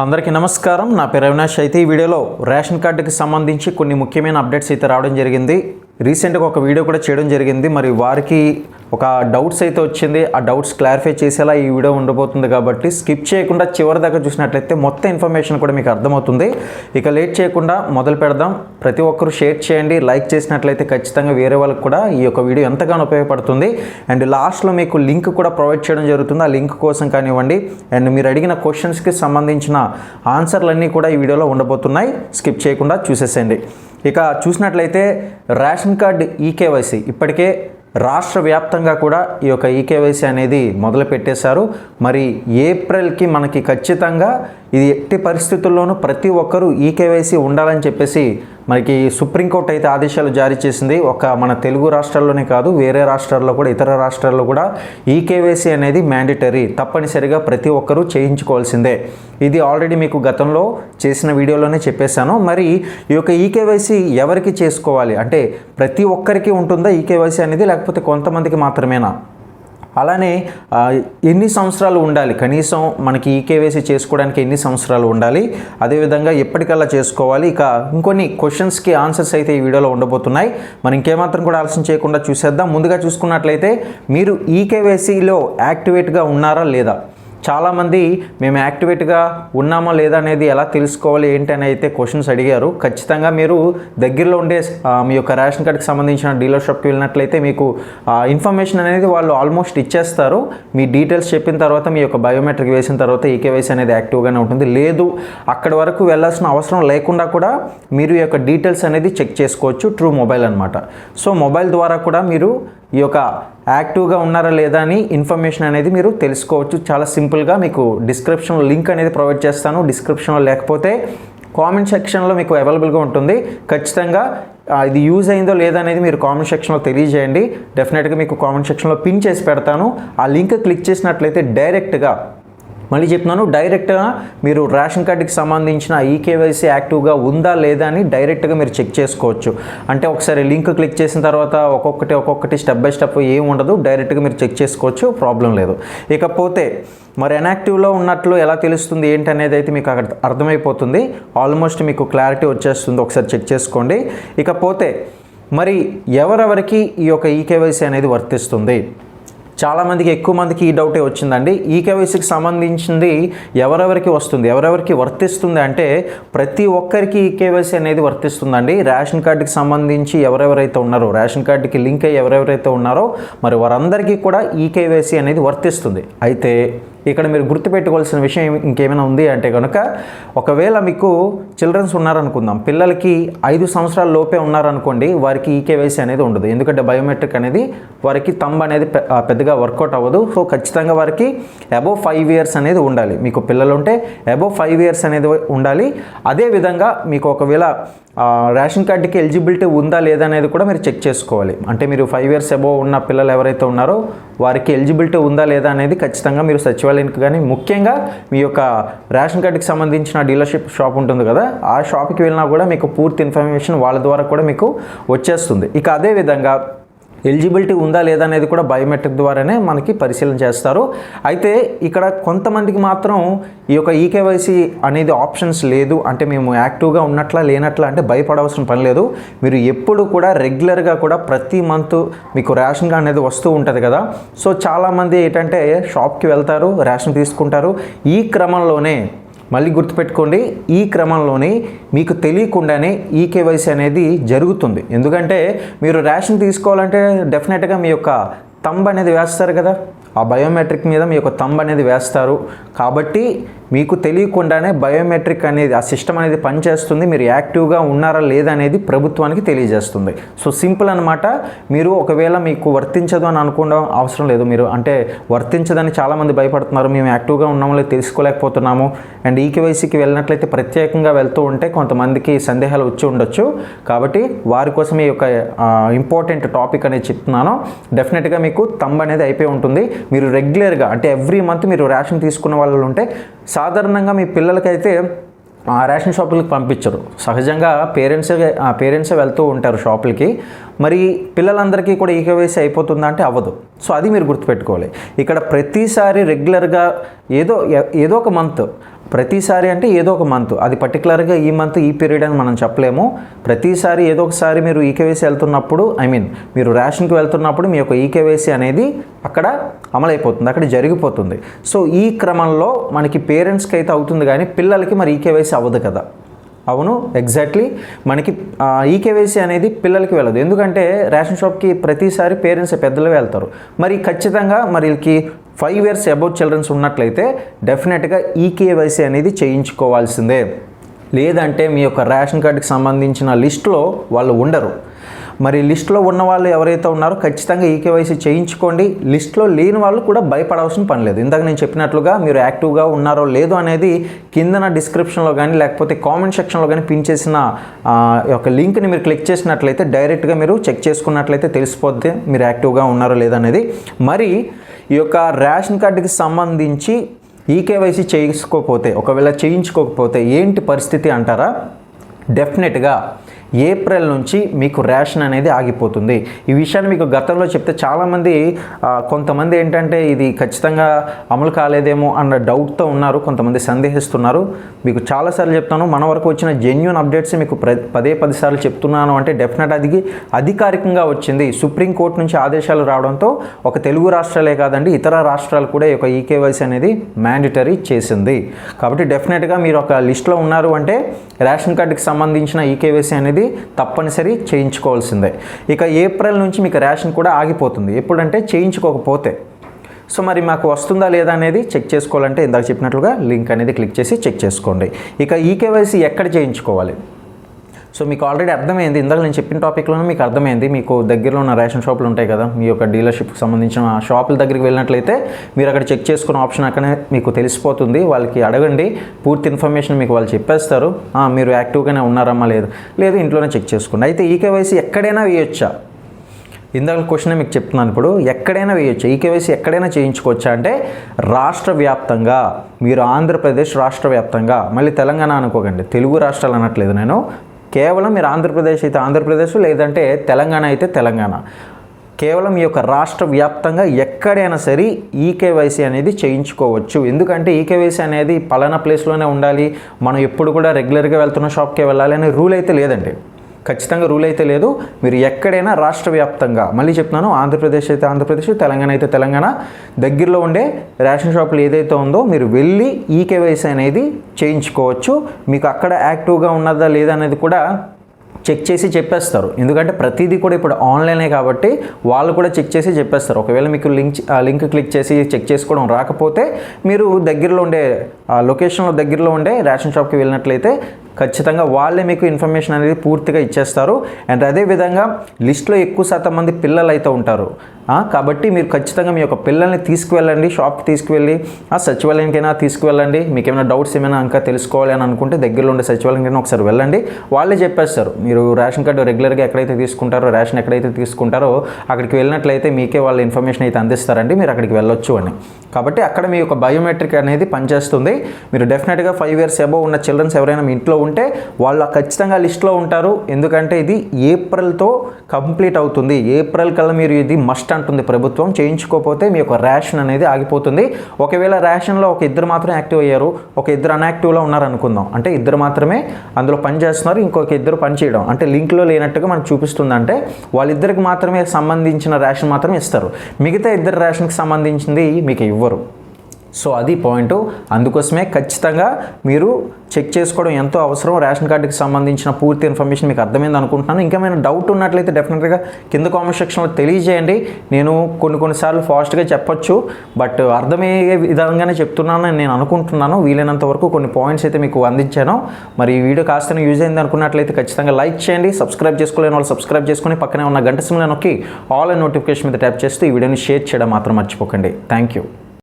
అందరికీ నమస్కారం. నా పేరు అవినాష్. అయితే ఈ వీడియోలో రేషన్ కార్డుకి సంబంధించి కొన్ని ముఖ్యమైన అప్డేట్స్ అయితే రావడం జరిగింది. రీసెంట్గా ఒక వీడియో కూడా చేయడం జరిగింది. మరి వారికి ఒక డౌట్స్ అయితే వచ్చింది. ఆ డౌట్స్ క్లారిఫై చేసేలా ఈ వీడియో ఉండబోతుంది కాబట్టి స్కిప్ చేయకుండా చివరి దాకా చూసినట్లయితే మొత్తం ఇన్ఫర్మేషన్ కూడా మీకు అర్థమవుతుంది. ఇక లేట్ చేయకుండా మొదలు పెడదాం. ప్రతి ఒక్కరు షేర్ చేయండి, లైక్ చేసినట్లయితే ఖచ్చితంగా వేరే వాళ్ళకి కూడా ఈ యొక్క వీడియో ఎంతగానో ఉపయోగపడుతుంది. అండ్ లాస్ట్లో మీకు లింక్ కూడా ప్రొవైడ్ చేయడం జరుగుతుంది. ఆ లింక్ కోసం కానివ్వండి, అండ్ మీరు అడిగిన క్వశ్చన్స్కి సంబంధించిన ఆన్సర్లన్నీ కూడా ఈ వీడియోలో ఉండబోతున్నాయి. స్కిప్ చేయకుండా చూసేసేయండి. ఇక చూసినట్లయితే రేషన్ కార్డు ఈకేవైసీ ఇప్పటికే రాష్ట్ర వ్యాప్తంగా కూడా ఈ యొక్క ఈకేవైసీ అనేది మొదలు పెట్టేశారు. మరి ఏప్రిల్కి మనకి ఖచ్చితంగా ఇది ఎట్టి పరిస్థితుల్లోనూ ప్రతి ఒక్కరూ ఈకేవైసీ ఉండాలని చెప్పేసి మనకి సుప్రీంకోర్టు అయితే ఆదేశాలు జారీ చేసింది. ఒక మన తెలుగు రాష్ట్రాల్లోనే కాదు, వేరే రాష్ట్రాల్లో కూడా, ఇతర రాష్ట్రాల్లో కూడా ఈకేవైసీ అనేది మ్యాండేటరీ, తప్పనిసరిగా ప్రతి ఒక్కరూ చేయించుకోవాల్సిందే. ఇది ఆల్రెడీ మీకు గతంలో చేసిన వీడియోలోనే చెప్పేశాను. మరి ఈ యొక్క ఈకేవైసీ ఎవరికి చేసుకోవాలి అంటే ప్రతి ఒక్కరికి ఉంటుందా ఈకేవైసీ అనేది, లేకపోతే కొంతమందికి మాత్రమేనా? అలానే ఎన్ని సంవత్సరాలు ఉండాలి, కనీసం మనకి ఈకేవైసీ చేసుకోవడానికి ఎన్ని సంవత్సరాలు ఉండాలి, అదేవిధంగా ఎప్పటికల్లా చేసుకోవాలి. ఇక ఇంకొన్ని క్వశ్చన్స్కి ఆన్సర్స్ అయితే ఈ వీడియోలో ఉండబోతున్నాయి. మరి ఇంకేమాత్రం కూడా ఆలస్యం చేయకుండా చూసేద్దాం. ముందుగా చూసుకున్నట్లయితే మీరు ఈకేవైసీలో యాక్టివేట్గా ఉన్నారా లేదా? చాలామంది మేము యాక్టివేట్గా ఉన్నామా లేదా అనేది ఎలా తెలుసుకోవాలి ఏంటి అని అయితే క్వశ్చన్స్ అడిగారు. ఖచ్చితంగా మీరు దగ్గరలో ఉండే మీ యొక్క రేషన్ కార్డుకి సంబంధించిన డీలర్ షాప్కి వెళ్ళినట్లయితే మీకు ఇన్ఫర్మేషన్ అనేది వాళ్ళు ఆల్మోస్ట్ ఇచ్చేస్తారు. మీ డీటెయిల్స్ చెప్పిన తర్వాత, మీ యొక్క బయోమెట్రిక్ వేసిన తర్వాత ఈకేవైసీ అనేది యాక్టివ్గానే ఉంటుంది. లేదు అక్కడి వరకు వెళ్ళాల్సిన అవసరం లేకుండా కూడా మీరు ఈ యొక్క డీటెయిల్స్ అనేది చెక్ చేసుకోవచ్చు త్రూ మొబైల్ అనమాట. సో మొబైల్ ద్వారా కూడా మీరు ఈ యొక్క యాక్టివ్గా ఉన్నారా లేదా అని ఇన్ఫర్మేషన్ అనేది మీరు తెలుసుకోవచ్చు. చాలా సింపుల్గా మీకు డిస్క్రిప్షన్లో లింక్ అనేది ప్రొవైడ్ చేస్తాను. డిస్క్రిప్షన్లో లేకపోతే కామెంట్ సెక్షన్లో మీకు అవైలబుల్గా ఉంటుంది. ఖచ్చితంగా ఇది యూజ్ అయిందో లేదా అనేది మీరు కామెంట్ సెక్షన్లో తెలియజేయండి. డెఫినెట్గా మీకు కామెంట్ సెక్షన్లో పిన్ చేసి పెడతాను. ఆ లింక్ క్లిక్ చేసినట్లయితే డైరెక్ట్గా, మళ్ళీ చెప్తున్నాను, డైరెక్ట్గా మీరు రేషన్ కార్డుకి సంబంధించిన ఈకేవైసీ యాక్టివ్గా ఉందా లేదా అని డైరెక్ట్గా మీరు చెక్ చేసుకోవచ్చు. అంటే ఒకసారి లింక్ క్లిక్ చేసిన తర్వాత ఒక్కొక్కటి స్టెప్ బై స్టెప్ ఏం ఉండదు, డైరెక్ట్గా మీరు చెక్ చేసుకోవచ్చు, ప్రాబ్లం లేదు. ఇకపోతే మరి ఇన్యాక్టివ్లో ఉన్నట్లు ఎలా తెలుస్తుంది ఏంటి అనేది అయితే మీకు అక్కడ అర్థమైపోతుంది. ఆల్మోస్ట్ మీకు క్లారిటీ వచ్చేస్తుంది, ఒకసారి చెక్ చేసుకోండి. ఇకపోతే మరి ఎవరెవరికి ఈ యొక్క ఈకేవైసీ అనేది వర్తిస్తుంది? చాలామందికి, ఎక్కువ మందికి ఈ డౌటే వచ్చిందండి. ఈకేవైసీకి సంబంధించింది ఎవరెవరికి వస్తుంది, ఎవరెవరికి వర్తిస్తుంది అంటే ప్రతి ఒక్కరికి ఈకేవైసీ అనేది వర్తిస్తుందండి. రేషన్ కార్డుకి సంబంధించి ఎవరెవరైతే ఉన్నారో, రేషన్ కార్డుకి లింక్ అయ్యి ఎవరెవరైతే ఉన్నారో మరి వారందరికీ కూడా ఈకేవైసీ అనేది వర్తిస్తుంది. అయితే ఇక్కడ మీరు గుర్తుపెట్టుకోవాల్సిన విషయం ఇంకేమైనా ఉంది అంటే కనుక, ఒకవేళ మీకు చిల్డ్రన్స్ ఉన్నారనుకుందాం, పిల్లలకి 5 సంవత్సరాల లోపే ఉన్నారనుకోండి, వారికి ఈకేవైసీ అనేది ఉండదు. ఎందుకంటే బయోమెట్రిక్ అనేది వారికి థంబ్ అనేది పెద్దగా వర్కౌట్ అవ్వదు. సో ఖచ్చితంగా వారికి అబోవ్ 5 years అనేది ఉండాలి. మీకు పిల్లలు ఉంటే అబోవ్ 5 years అనేది ఉండాలి. అదేవిధంగా మీకు ఒకవేళ రేషన్ కార్డుకి ఎలిజిబిలిటీ ఉందా లేదా అనేది కూడా మీరు చెక్ చేసుకోవాలి. అంటే మీరు 5 years అబోవ్ ఉన్న పిల్లలు ఎవరైతే ఉన్నారో వారికి ఎలిజిబిలిటీ ఉందా లేదా అనేది ఖచ్చితంగా మీరు సచివాలయానికి కానీ, ముఖ్యంగా మీ యొక్క రేషన్ కార్డుకి సంబంధించిన డీలర్షిప్ షాప్ ఉంటుంది కదా, ఆ షాప్కి వెళ్ళినా కూడా మీకు పూర్తి ఇన్ఫర్మేషన్ వాళ్ళ ద్వారా కూడా మీకు వచ్చేస్తుంది. ఇక అదేవిధంగా ఎలిజిబిలిటీ ఉందా లేదా అనేది కూడా బయోమెట్రిక్ ద్వారానే మనకి పరిశీలన చేస్తారు. అయితే ఇక్కడ కొంతమందికి మాత్రం ఈ యొక్క ఈకేవైసీ అనేది ఆప్షన్స్ లేదు, అంటే మేము యాక్టివ్గా ఉన్నట్లా లేనట్లా అంటే భయపడవలసిన పని లేదు. మీరు ఎప్పుడు కూడా రెగ్యులర్గా కూడా ప్రతి మంత్ మీకు రేషన్ కార్డ్ అనేది వస్తూ ఉంటుంది కదా. సో చాలామంది ఏంటంటే షాప్కి వెళ్తారు, రేషన్ తీసుకుంటారు. ఈ క్రమంలోనే మళ్ళీ గుర్తుపెట్టుకోండి, ఈ క్రమంలోనే మీకు తెలియకుండానే ఈకేవైసీ అనేది జరుగుతుంది. ఎందుకంటే మీరు రేషన్ తీసుకోవాలంటే డెఫినెట్గా మీ యొక్క థంబ్ అనేది వేస్తారు కదా, ఆ బయోమెట్రిక్ మీద మీ యొక్క థంబ్ అనేది వేస్తారు. కాబట్టి మీకు తెలియకుండానే బయోమెట్రిక్ అనేది, ఆ సిస్టమ్ అనేది పనిచేస్తుంది. మీరు యాక్టివ్గా ఉన్నారా లేదా అనేది ప్రభుత్వానికి తెలియజేస్తుంది. సో సింపుల్ అనమాట. మీరు ఒకవేళ మీకు వర్తించదు అని అనుకోవడం అవసరం లేదు. మీరు అంటే వర్తించదని చాలామంది భయపడుతున్నారు, మేము యాక్టివ్గా ఉన్నామో లేదు తెలుసుకోలేకపోతున్నాము. అండ్ ఈకేవైసీకి వెళ్ళినట్లయితే ప్రత్యేకంగా వెళ్తూ ఉంటే కొంతమందికి సందేహాలు వచ్చి ఉండొచ్చు. కాబట్టి వారి కోసం ఈ యొక్క ఇంపార్టెంట్ టాపిక్ అనేది చెప్తున్నాను. డెఫినెట్గా మీకు థంబ్ అనేది అయిపోయి ఉంటుంది. మీరు రెగ్యులర్గా అంటే ఎవ్రీ మంత్ మీరు రేషన్ తీసుకున్న వాళ్ళు ఉంటే, సాధారణంగా మీ పిల్లలకైతే రేషన్ షాపులకు పంపించరు. సహజంగా పేరెంట్సే వెళ్తూ ఉంటారు షాపులకి. మరి పిల్లలందరికీ కూడా ఈకేవైసీ అయిపోతుందా అంటే అవ్వదు. సో అది మీరు గుర్తుపెట్టుకోవాలి. ఇక్కడ ప్రతిసారి రెగ్యులర్గా ఏదో ఒక మంత్ ప్రతిసారి అంటే ఏదో ఒక మంత్, అది పర్టికులర్గా ఈ మంత్ ఈ పీరియడ్ అని మనం చెప్పలేము. ప్రతిసారి ఏదో ఒకసారి మీరు ఈకేవైసీ వెళ్తున్నప్పుడు, మీరు రేషన్కి వెళ్తున్నప్పుడు మీ యొక్క ఈకేవైసీ అనేది అక్కడ అమలైపోతుంది, అక్కడ జరిగిపోతుంది. సో ఈ క్రమంలో మనకి పేరెంట్స్కి అయితే అవుతుంది, కానీ పిల్లలకి మరి ఈకేవైసీ అవ్వదు కదా. అవును, ఎగ్జాక్ట్లీ. మనకి ఈకేవైసీ అనేది పిల్లలకి వెళ్ళదు, ఎందుకంటే రేషన్ షాప్కి ప్రతిసారి పేరెంట్స్ పెద్దలు వెళ్తారు. మరి ఖచ్చితంగా మరి వీళ్ళకి 5 years అబౌవ్ చిల్డ్రన్స్ ఉన్నట్లయితే డెఫినెట్గా ఈకేవైసీ అనేది చేయించుకోవాల్సిందే. లేదంటే మీ యొక్క రేషన్ కార్డుకి సంబంధించిన లిస్టులో వాళ్ళు ఉండరు. మరి లిస్టులో ఉన్న వాళ్ళు ఎవరైతే ఉన్నారో ఖచ్చితంగా ఈకేవైసీ చేయించుకోండి. లిస్టులో లేని వాళ్ళు కూడా భయపడాల్సిన పని లేదు. ఇందాక నేను చెప్పినట్లుగా మీరు యాక్టివ్గా ఉన్నారో లేదో అనేది కిందన డిస్క్రిప్షన్లో కానీ లేకపోతే కామెంట్ సెక్షన్లో కానీ పిన్ చేసిన ఒక లింక్ని మీరు క్లిక్ చేసినట్లయితే డైరెక్ట్గా మీరు చెక్ చేసుకున్నట్లయితే తెలిసిపోద్ది మీరు యాక్టివ్గా ఉన్నారో లేదో అనేది. మరి ఈ యొక్క రేషన్ కార్డుకి సంబంధించి ఈకేవైసీ ఒకవేళ చేయించుకోకపోతే ఏంటి పరిస్థితి అంటారా? డెఫినెట్గా ఏప్రిల్ నుంచి మీకు రేషన్ అనేది ఆగిపోతుంది. ఈ విషయాన్ని మీకు గతంలో చెప్తే చాలామంది కొంతమంది ఏంటంటే ఇది ఖచ్చితంగా అమలు కాలేదేమో అన్న డౌట్తో ఉన్నారు, కొంతమంది సందేహిస్తున్నారు. మీకు చాలాసార్లు చెప్తాను, మన వరకు వచ్చిన జెన్యూన్ అప్డేట్స్ మీకు 10 సార్లు చెప్తున్నాను. అంటే డెఫినెట్ అది అధికారికంగా వచ్చింది. సుప్రీంకోర్టు నుంచి ఆదేశాలు రావడంతో ఒక తెలుగు రాష్ట్రాలే కాదండి, ఇతర రాష్ట్రాలు కూడా ఈ యొక్క ఈకేవైసీ అనేది మ్యాండేటరీ చేసింది. కాబట్టి డెఫినెట్గా మీరు ఒక లిస్ట్లో ఉన్నారు అంటే రేషన్ కార్డుకి సంబంధించిన ఈకేవైసీ అనేది తప్పనిసరి చేయించుకోవాల్సిందే. ఇక ఏప్రిల్ నుంచి మీకు రేషన్ కూడా ఆగిపోతుంది, ఎప్పుడంటే చేయించుకోకపోతే. సో మరి మాకు వస్తుందా లేదా అనేది చెక్ చేసుకోవాలంటే ఇందాక చెప్పినట్లుగా లింక్ అనేది క్లిక్ చేసి చెక్ చేసుకోండి. ఇక ఈకేవైసీ ఎక్కడ చేయించుకోవాలి? సో మీకు ఆల్రెడీ అర్థమైంది, ఇందాక నేను చెప్పిన టాపిక్లోనే మీకు అర్థమైంది. మీకు దగ్గరలో ఉన్న రేషన్ షాపులు ఉంటాయి కదా, మీ యొక్క డీలర్షిప్కి సంబంధించిన షాపుల దగ్గరికి వెళ్ళినట్లయితే మీరు అక్కడ చెక్ చేసుకున్న ఆప్షన్ అక్కడే మీకు తెలిసిపోతుంది. వాళ్ళకి అడగండి, పూర్తి ఇన్ఫర్మేషన్ మీకు వాళ్ళు చెప్పేస్తారు. మీరు యాక్టివ్గానే ఉన్నారమ్మా లేదు ఇంట్లోనే చెక్ చేసుకోండి. అయితే ఈకేవైసీ ఎక్కడైనా వేయొచ్చా? ఇందాక క్వశ్చన్ మీకు చెప్తున్నాను. ఇప్పుడు ఎక్కడైనా వేయొచ్చు, ఈకేవైసీ ఎక్కడైనా చేయించుకోవచ్చా అంటే రాష్ట్ర వ్యాప్తంగా, మీరు ఆంధ్రప్రదేశ్ రాష్ట్ర వ్యాప్తంగా, మళ్ళీ తెలంగాణ అనుకోకండి, తెలుగు రాష్ట్రాలు అనట్లేదు నేను, కేవలం మీరు ఆంధ్రప్రదేశ్ అయితే ఆంధ్రప్రదేశ్, లేదంటే తెలంగాణ అయితే తెలంగాణ, కేవలం ఈ యొక్క రాష్ట్ర వ్యాప్తంగా ఎక్కడైనా సరే ఈకేవైసీ అనేది చేయించుకోవచ్చు. ఎందుకంటే ఈకేవైసీ అనేది పలానా ప్లేస్లోనే ఉండాలి, మనం ఎప్పుడు కూడా రెగ్యులర్గా వెళ్తున్న షాప్కే వెళ్ళాలి అనే రూల్ అయితే లేదండి. ఖచ్చితంగా రూల్ అయితే లేదు. మీరు ఎక్కడైనా రాష్ట్ర వ్యాప్తంగా, మళ్ళీ చెప్తున్నాను, ఆంధ్రప్రదేశ్ అయితే ఆంధ్రప్రదేశ్, తెలంగాణ అయితే తెలంగాణ, దగ్గరలో ఉండే రేషన్ షాపులు ఏదైతే ఉందో మీరు వెళ్ళి ఈకేవైసీ అనేది చేయించుకోవచ్చు. మీకు అక్కడ యాక్టివ్గా ఉన్నదా లేదా అనేది కూడా చెక్ చేసి చెప్పేస్తారు. ఎందుకంటే ప్రతిదీ కూడా ఇప్పుడు ఆన్లైనే కాబట్టి వాళ్ళు కూడా చెక్ చేసి చెప్పేస్తారు. ఒకవేళ మీకు లింక్ క్లిక్ చేసి చెక్ చేసుకోవడం రాకపోతే మీరు దగ్గరలో ఉండే లొకేషన్లో దగ్గరలో ఉండే రేషన్ షాప్కి వెళ్ళినట్లయితే ఖచ్చితంగా వాళ్ళే మీకు ఇన్ఫర్మేషన్ అనేది పూర్తిగా ఇచ్చేస్తారు. అండ్ అదేవిధంగా లిస్ట్లో ఎక్కువ శాతం మంది పిల్లలు అయితే ఉంటారు, కాబట్టి మీరు ఖచ్చితంగా మీ యొక్క పిల్లల్ని తీసుకువెళ్ళండి, షాప్కి తీసుకువెళ్ళి సచివాలయానికైనా తీసుకువెళ్ళండి. మీకు ఏమైనా డౌట్స్ ఏమైనా ఇంకా తెలుసుకోవాలి అని అనుకుంటే దగ్గరలో ఉండే సచివాలయానికైనా ఒకసారి వెళ్ళండి, వాళ్ళే చెప్పేస్తారు. మీరు రేషన్ కార్డు రెగ్యులర్గా ఎక్కడైతే తీసుకుంటారో, రేషన్ ఎక్కడైతే తీసుకుంటారో అక్కడికి వెళ్ళినట్లయితే మీకే వాళ్ళ ఇన్ఫర్మేషన్ అయితే అందిస్తారండి, మీరు అక్కడికి వెళ్ళొచ్చు అని. కాబట్టి అక్కడ మీ యొక్క బయోమెట్రిక్ అనేది పనిచేస్తుంది. మీరు డెఫినెట్గా 5 years అబౌవ్ ఉన్న చిల్డ్రన్స్ ఎవరైనా మీ ఇంట్లో ఉంటే వాళ్ళు ఖచ్చితంగా లిస్ట్లో ఉంటారు. ఎందుకంటే ఇది ఏప్రిల్తో కంప్లీట్ అవుతుంది. ఏప్రిల్ కల్లా మీరు ఇది మస్ట్ అంటుంది ప్రభుత్వం. చేయించుకోకపోతే మీ యొక్క రేషన్ అనేది ఆగిపోతుంది. ఒకవేళ రేషన్లో ఒక ఇద్దరు మాత్రమే యాక్టివ్ అయ్యారు, ఒక ఇద్దరు అన్యాక్టివ్లో ఉన్నారు అనుకుందాం, అంటే ఇద్దరు మాత్రమే అందులో పని చేస్తున్నారు, ఇంకొక ఇద్దరు పని చేయడం, అంటే లింక్లో లేనట్టుగా మనకు చూపిస్తుంది. అంటే వాళ్ళిద్దరికి మాత్రమే సంబంధించిన రేషన్ మాత్రమే ఇస్తారు, మిగతా ఇద్దరు రేషన్కి సంబంధించింది మీకు ఇవ్వరు. సో అది పాయింట్. అందుకోసమే ఖచ్చితంగా మీరు చెక్ చేసుకోవడం ఎంతో అవసరం. రేషన్ కార్డుకి సంబంధించిన పూర్తి ఇన్ఫర్మేషన్ మీకు అర్థమైంది అనుకుంటున్నాను. ఇంకేమైనా డౌట్ ఉన్నట్లయితే డెఫినెట్గా కింద కామెంట్ సెక్షన్లో తెలియజేయండి. నేను కొన్నిసార్లు ఫాస్ట్గా చెప్పొచ్చు, బట్ అర్థమయ్యే విధంగానే చెప్తున్నానని నేను అనుకుంటున్నాను. వీలైనంత వరకు కొన్ని పాయింట్స్ అయితే మీకు అందించాను. మరి ఈ వీడియో కాస్త యూజ్ అయింది అనుకున్నట్లయితే ఖచ్చితంగా లైక్ చేయండి. సబ్స్క్రైబ్ చేసుకోలేని వాళ్ళు సబ్స్క్రైబ్ చేసుకుని పక్కనే ఉన్న గంట సింబల్ నొక్కి ఆల్ అండ్ నోటిఫికేషన్ మీద ట్యాప్ చేస్తూ ఈ వీడియోని షేర్ చేయడం మాత్రం మర్చిపోకండి. Thank you.